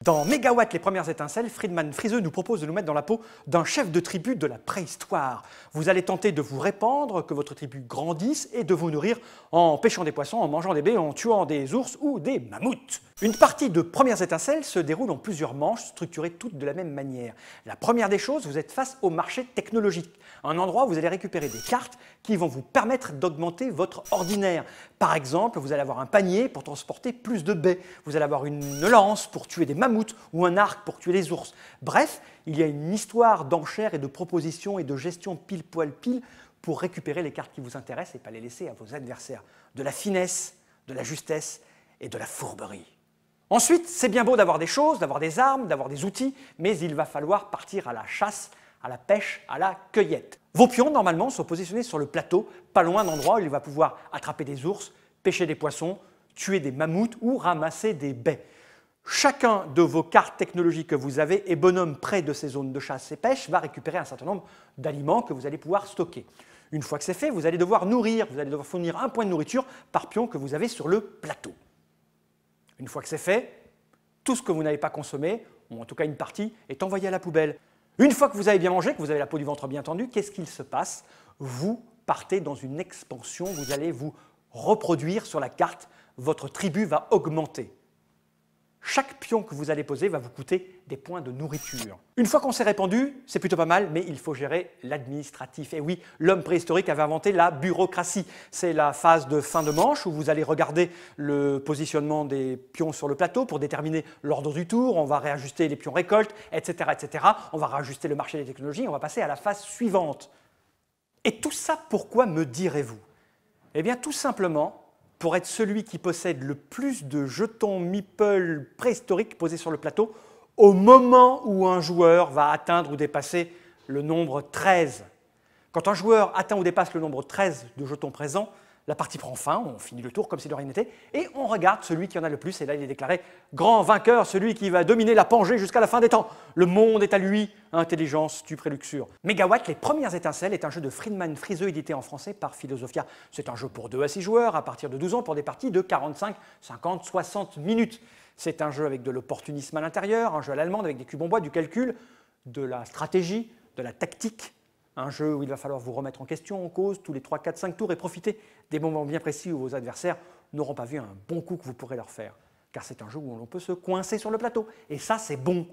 Dans Mégawatt, les premières étincelles, Friedemann Friese nous propose de nous mettre dans la peau d'un chef de tribu de la préhistoire. Vous allez tenter de vous répandre, que votre tribu grandisse et de vous nourrir en pêchant des poissons, en mangeant des baies, en tuant des ours ou des mammouths. Une partie de premières étincelles se déroule en plusieurs manches, structurées toutes de la même manière. La première des choses, vous êtes face au marché technologique, un endroit où vous allez récupérer des cartes qui vont vous permettre d'augmenter votre ordinaire. Par exemple, vous allez avoir un panier pour transporter plus de baies, vous allez avoir une lance pour tuer des mammouths ou un arc pour tuer les ours. Bref, il y a une histoire d'enchères et de propositions et de gestion pile poil pile pour récupérer les cartes qui vous intéressent et pas les laisser à vos adversaires. De la finesse, de la justesse et de la fourberie. Ensuite, c'est bien beau d'avoir des choses, d'avoir des armes, d'avoir des outils, mais il va falloir partir à la chasse, à la pêche, à la cueillette. Vos pions, normalement, sont positionnés sur le plateau, pas loin d'endroits où il va pouvoir attraper des ours, pêcher des poissons, tuer des mammouths ou ramasser des baies. Chacun de vos cartes technologiques que vous avez et bonhomme près de ces zones de chasse et pêche va récupérer un certain nombre d'aliments que vous allez pouvoir stocker. Une fois que c'est fait, vous allez devoir nourrir, vous allez devoir fournir un point de nourriture par pion que vous avez sur le plateau. Une fois que c'est fait, tout ce que vous n'avez pas consommé, ou en tout cas une partie, est envoyé à la poubelle. Une fois que vous avez bien mangé, que vous avez la peau du ventre bien tendue, qu'est-ce qu'il se passe? Vous partez dans une expansion, vous allez vous reproduire sur la carte, votre tribu va augmenter. Chaque pion que vous allez poser va vous coûter des points de nourriture. Une fois qu'on s'est répandu, c'est plutôt pas mal, mais il faut gérer l'administratif. Et oui, l'homme préhistorique avait inventé la bureaucratie. C'est la phase de fin de manche où vous allez regarder le positionnement des pions sur le plateau pour déterminer l'ordre du tour, on va réajuster les pions récoltes, etc., etc. On va réajuster le marché des technologies, on va passer à la phase suivante. Et tout ça, pourquoi me direz-vous? Eh bien, tout simplement pour être celui qui possède le plus de jetons meeple préhistoriques posés sur le plateau au moment où un joueur va atteindre ou dépasser le nombre 13. Quand un joueur atteint ou dépasse le nombre 13 de jetons présents, la partie prend fin, on finit le tour comme si de rien n'était, et on regarde celui qui en a le plus, et là il est déclaré grand vainqueur, celui qui va dominer la Pangée jusqu'à la fin des temps. Le monde est à lui, intelligence, stupre et luxure. Mégawatt, les premières étincelles, est un jeu de Friedemann Friese édité en français par Philosophia. C'est un jeu pour 2 à 6 joueurs, à partir de 12 ans, pour des parties de 45, 50, 60 minutes. C'est un jeu avec de l'opportunisme à l'intérieur, un jeu à l'allemande avec des cubes en bois, du calcul, de la stratégie, de la tactique. Un jeu où il va falloir vous remettre en question, en cause, tous les 3, 4, 5 tours et profiter des moments bien précis où vos adversaires n'auront pas vu un bon coup que vous pourrez leur faire. Car c'est un jeu où l'on peut se coincer sur le plateau. Et ça, c'est bon.